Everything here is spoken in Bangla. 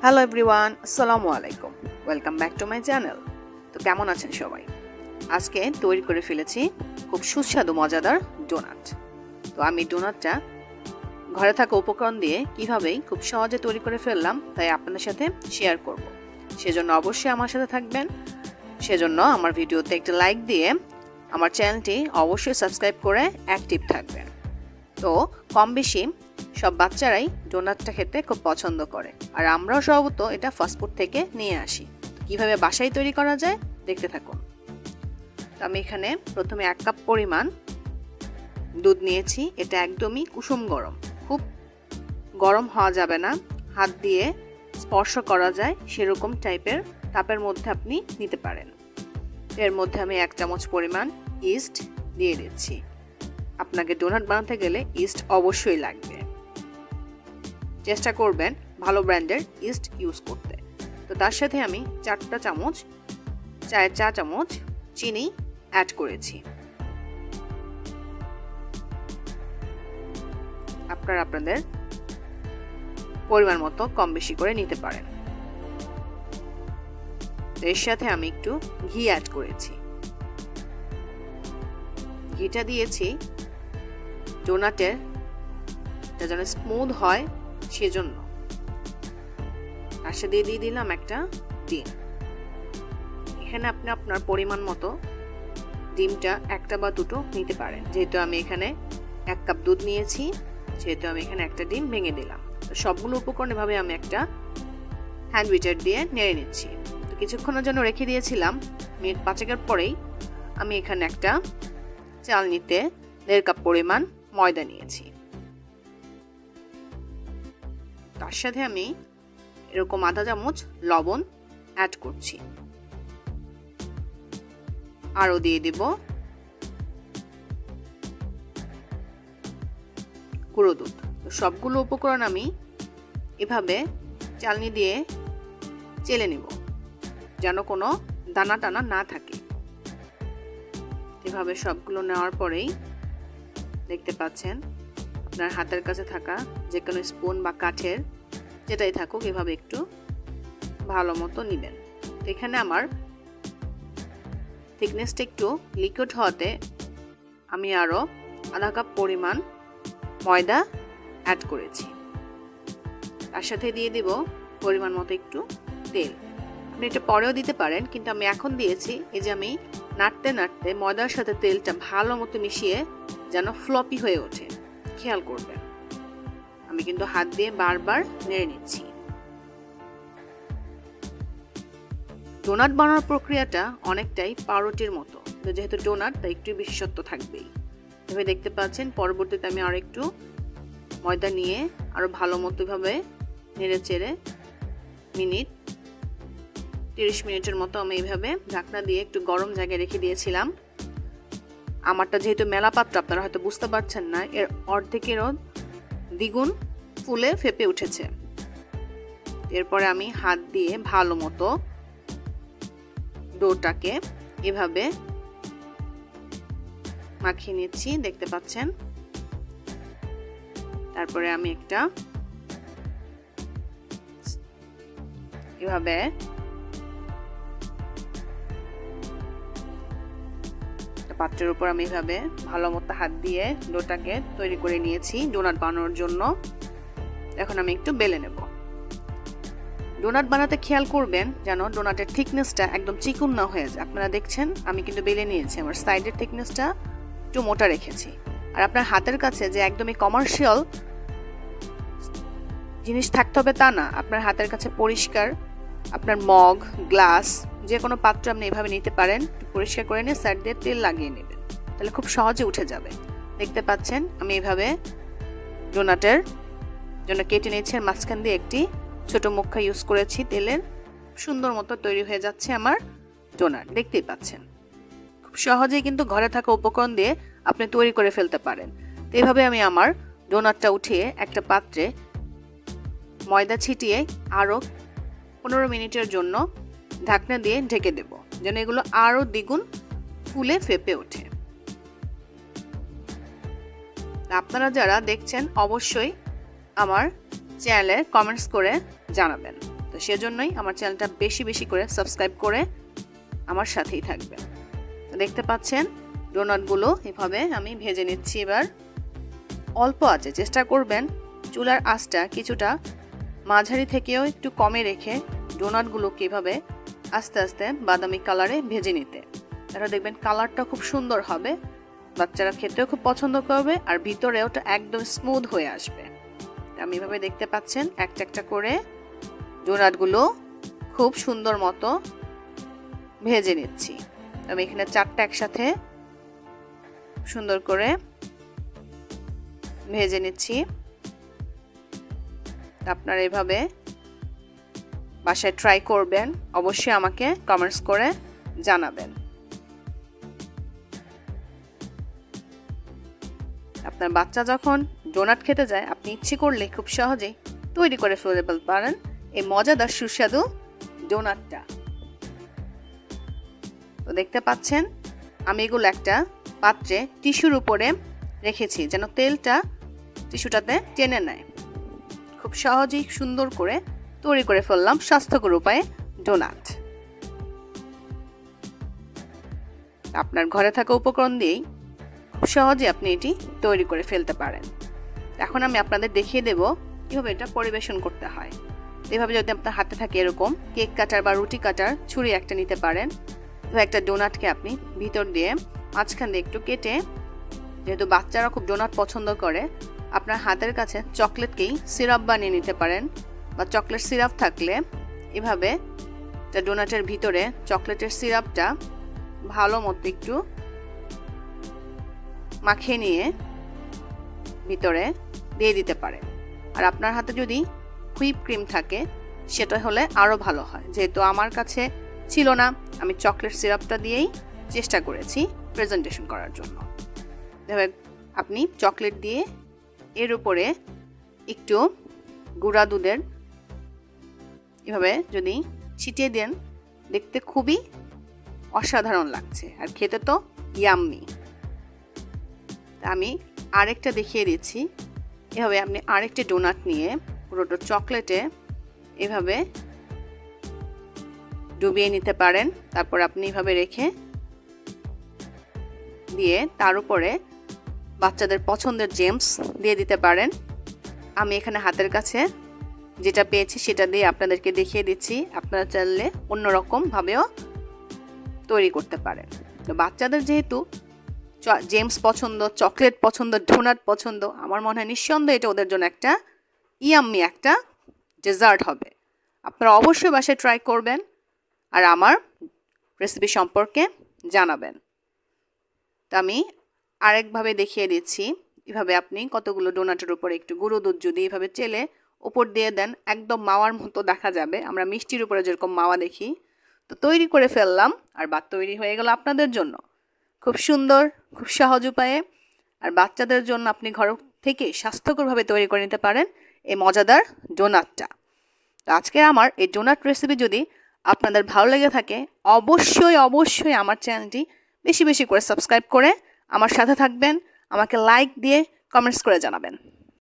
হ্যালো এভরিওয়ান, আসসালামু আলাইকুম। Welcome back to my channel. তো কেমন আছেন সবাই? আজকে তৈরি করে ফেলেছি খুব সুস্বাদু মজাদার ডোনাট। তো আমি ডোনাটটা ঘরে থাকা উপকরণ দিয়ে কীভাবেই খুব সহজে তৈরি করে ফেললাম তাই আপনাদের সাথে শেয়ার করব। সেজন্য অবশ্যই আমার সাথে থাকবেন। সেজন্য আমার ভিডিওতে একটা লাইক দিয়ে আমার চ্যানেলটি অবশ্যই সাবস্ক্রাইব করে অ্যাক্টিভ থাকবেন। তো কম বেশি সব বাচ্চারাই ডোনাটটা খেতে খুব পছন্দ করে, আর আমরাও সম্ভবত এটা ফাস্টফুড থেকে নিয়ে আসি। কিভাবে বাসায় তৈরি করা যায় দেখতে থাকুন। তো আমি এখানে প্রথমে 1 কাপ পরিমাণ দুধ নিয়েছি। এটা একদমই কুসুম গরম, খুব গরম হওয়া যাবে না, হাত দিয়ে স্পর্শ করা যায় সেরকম টাইপের তাপের মধ্যে আপনি নিতে পারেন। এর মধ্যে আমি 1 চামচ পরিমাণ ইস্ট দিয়ে দিচ্ছি। আপনাকে ডোনাট বানাতে গেলে ইস্ট অবশ্যই লাগবে। চেষ্টা করবেন ভালো ব্র্যান্ডের ইস্ট ইউজ করতে। তো তার সাথে আমি 4 চামচ চায়ের চা চামচ চিনি অ্যাড করেছি। আপনারা আপনাদের পরিমাণ মতো কম বেশি করে নিতে পারেন। এর সাথে আমি একটু ঘি অ্যাড করেছি। ঘিটা দিয়েছি ডোনাটের যেন স্মুথ হয় সেজন্য। তার সাথে দিয়ে দিলাম একটা ডিম। এখানে আপনি আপনার পরিমাণ মতো ডিমটা 1টা বা 2টো নিতে পারেন। যেহেতু আমি এখানে 1 কাপ দুধ নিয়েছি সেহেতু আমি এখানে একটা ডিম ভেঙে দিলাম। তো সবগুলো উপকরণ এভাবে আমি একটা হ্যান্ড উইটার দিয়ে নেড়ে নিচ্ছি। তো কিছুক্ষণের জন্য রেখে দিয়েছিলাম। মিনিট 5 পরেই আমি এখানে একটা চালনিতে 1.5 কাপ পরিমাণ ময়দা নিয়েছি। তার সাথে আমি এরকম আধা চামচ লবণ অ্যাড করছি। আরও দিয়ে দেব গুঁড়ো দুধ। তো সবগুলো উপকরণ আমি এভাবে চালনি দিয়ে চেলে নেব যেন কোনো দানা টানা না থাকে। এভাবে সবগুলো নেওয়ার পরেই দেখতে পাচ্ছেন আপনার হাতের কাছে থাকা যে কোনো স্পুন বা কাঠের যেটাই থাকুক এভাবে একটু ভালো মতো নেবেন। তো এখানে আমার থিকনেসটা একটু লিকুইড হওয়াতে আমি আরও আধা কাপ পরিমাণ ময়দা অ্যাড করেছি। তার সাথে দিয়ে দিব পরিমাণ মতো একটু তেল। আপনি এটা পরেও দিতে পারেন, কিন্তু আমি এখন দিয়েছি। এই যে আমি নাড়তে নাড়তে ময়দার সাথে তেলটা ভালো মতো মিশিয়ে যেন ফ্লপি হয়ে ওঠে, খেয়াল করবেন। আমি কিন্তু হাত দিয়ে বারবার নেড়ে নিচ্ছি। ডোনাট বানানোর প্রক্রিয়াটা অনেকটাই পাউরুটির মতো, যেহেতু ডোনাট তাই একটু বিশেষত্ব থাকবেই। এভাবে দেখতে পাচ্ছেন। পরবর্তীতে আমি আরও একটু ময়দা নিয়ে আরও ভালো মতো ভাবে নেড়ে চেড়ে 30 মিনিটের মতো আমি এইভাবে ঢাকনা দিয়ে একটু গরম জায়গায় রেখে দিয়েছিলাম। আমারটা যেহেতু মেলা পাত্র আপনারা হয়তো বুঝতে পারছেন না, এর অর্ধেকেরও দ্বিগুণ ফুলে ফেপে উঠেছে। এরপরে আমি হাত দিয়ে ভালো মতো ডোটাকে এভাবে মাখিয়ে নিচ্ছি, দেখতে পাচ্ছেন। তারপরে আমি একটা এভাবে পাত্রের উপর আমি এভাবে ভালো মতো হাত দিয়ে ডোটাকে তৈরি করে নিয়েছি ডোনাট বানানোর জন্য। এখন আমি একটু বেলে নেব। ডোনাট বানাতে খেয়াল করবেন যেন ডোনাটের থিকনেসটা একদম চিকন না হয়ে যায়। আপনারা দেখছেন আমি কিন্তু বেলে নিয়েছি, আমার সাইডের থিকনেসটা একটু মোটা রেখেছি। আর আপনার হাতের কাছে যে একদমই কমার্শিয়াল জিনিস থাকতে হবে তা না। আপনার হাতের কাছে পরিষ্কার আপনার মগ, গ্লাস যে কোনো পাত্র আপনি এভাবে নিতে পারেন। পরিষ্কার করে নিয়ে সাইড দিয়ে তেল লাগিয়ে নেবেন, তাহলে খুব সহজে উঠে যাবে। দেখতে পাচ্ছেন আমি এভাবে ডোনাটের জন্য কেটে নিয়েছি। মাঝখান দিয়ে একটি ছোট মুখা ইউজ করেছি তেলের। সুন্দর মতো তৈরি হয়ে যাচ্ছে আমার ডোনাট, দেখতেই পাচ্ছেন। খুব সহজেই কিন্তু ঘরে থাকা উপকরণ দিয়ে আপনি তৈরি করে ফেলতে পারেন। তো এইভাবে আমি আমার ডোনাটটা উঠিয়ে একটা পাত্রে ময়দা ছিটিয়ে আরও 15 মিনিটের জন্য ঢাকনা দিয়ে ঢেকে দেব, যেন এগুলো আরও দ্বিগুণ ফুলে ফেপে ওঠে। আপনারা যারা দেখছেন অবশ্যই আমার চ্যানেলে কমেন্টস করে জানাবেন। তো সেজন্যই আমার চ্যানেলটা বেশি বেশি করে সাবস্ক্রাইব করে আমার সাথেই থাকবেন। দেখতে পাচ্ছেন ডোনাটগুলো এভাবে আমি ভেজে নিচ্ছি। এবার অল্প আঁচে চেষ্টা করবেন চুলার আঁচটা কিছুটা মাঝারি থেকেও একটু কমে রেখে ডোনাটগুলোকে এভাবে আস্তে আস্তে বাদামি কালারে ভেজে নিতে। তাহলে দেখবেন কালারটা খুব সুন্দর হবে, বাচ্চারা খেতেও খুব পছন্দ করবে আর ভিতরে ওটা একদম স্মুথ হয়ে আসবে। আমি এভাবে দেখতে পাচ্ছেন একটা একটা করে ডোনাটগুলো খুব সুন্দর মতো ভেজে নিচ্ছি। আমি এখানে 4টা একসাথে সুন্দর করে ভেজে নিচ্ছি। আপনারা এভাবে বাসায় ট্রাই করবেন, অবশ্যই আমাকে কমেন্টস করে জানাবেন। আপনার বাচ্চা যখন ডোনাট খেতে যায় আপনি ইচ্ছে করলে খুব সহজেই তৈরি করে ফেলতে পারেন এই মজাদার সুস্বাদু ডোনাটটা। তো দেখতে পাচ্ছেন আমি এগুলো একটা পাত্রে টিস্যুর উপরে রেখেছি যেন তেলটা টিস্যুটাতে টেনে নেয়। খুব সহজেই সুন্দর করে তৈরি করে ফেললাম স্বাস্থ্যকর উপায়ে ডোনাট। আপনার ঘরে থাকা উপকরণ দিয়েই খুব সহজে আপনি এটি তৈরি করে ফেলতে পারেন। এখন আমি আপনাদের দেখিয়ে দেব কিভাবে এটা পরিবেশন করতে হয়। এভাবে যদি আপনার হাতে থাকে এরকম কেক কাটার বা রুটি কাটার ছুরি একটা নিতে পারেন। তো একটা ডোনাটকে আপনি ভিতর দিয়ে মাঝখান দিয়ে একটু কেটে, যেহেতু বাচ্চারা খুব ডোনাট পছন্দ করে, আপনার হাতের কাছে চকলেটকেই সিরাপ বানিয়ে নিতে পারেন বা চকলেট সিরাপ থাকলে এভাবে একটা ডোনাটের ভিতরে চকলেটের সিরাপটা ভালো মতো একটু মাখিয়ে নিয়ে ভিতরে দিয়ে দিতে পারেন। আর আপনার হাতে যদি হুইপ ক্রিম থাকে সেটা হলে আরও ভালো হয়। যেহেতু আমার কাছে ছিল না, আমি চকলেট সিরাপটা দিয়েই চেষ্টা করেছি প্রেজেন্টেশন করার জন্য। আপনি চকলেট দিয়ে এর উপরে একটু গুঁড়া দুধের এভাবে যদি ছিটিয়ে দেন দেখতে খুবই অসাধারণ লাগছে আর খেতে তো ইয়াম্মি। আমি আরেকটা দেখিয়ে দিচ্ছি। এভাবে আপনি আরেকটা ডোনাট নিয়ে পুরোটা চকলেটে এভাবে ডুবিয়ে নিতে পারেন। তারপর আপনি এভাবে রেখে দিয়ে তার উপরে বাচ্চাদের পছন্দের জেমস দিয়ে দিতে পারেন। আমি এখানে হাতের কাছে যেটা পেয়েছি সেটা দিয়ে আপনাদেরকে দেখিয়ে দিচ্ছি। আপনারা চাইলে অন্যরকম ভাবেও তৈরি করতে পারেন। তো বাচ্চাদের যেহেতু জেমস পছন্দ, চকলেট পছন্দ, ডোনাট পছন্দ, আমার মনে হয় নিঃসন্দেহে এটা ওদের জন্য একটা ইয়াম্মি একটা ডেজার্ট হবে। আপনারা অবশ্যই বাসায় ট্রাই করবেন আর আমার রেসিপি সম্পর্কে জানাবেন। তো আমি আরেকভাবে দেখিয়ে দিচ্ছি। এভাবে আপনি কতগুলো ডোনাটের উপরে একটু গুঁড়ো দুধ যদি এভাবে চেলে উপর দিয়ে দেন একদম মাওয়ার মতো দেখা যাবে। আমরা মিষ্টির উপরে যেরকম মাওয়া দেখি, তো তৈরি করে ফেললাম আর তৈরি হয়ে গেল আপনাদের জন্য খুব সুন্দর, খুব সহজ উপায়ে। আর বাচ্চাদের জন্য আপনি ঘর থেকে স্বাস্থ্যকরভাবে তৈরি করে নিতে পারেন এই মজাদার ডোনাটটা। তো আজকে আমার এই ডোনাট রেসিপি যদি আপনাদের ভালো লেগে থাকে অবশ্যই অবশ্যই আমার চ্যানেলটি বেশি বেশি করে সাবস্ক্রাইব করে আমার সাথে থাকবেন। আমাকে লাইক দিয়ে কমেন্টস করে জানাবেন।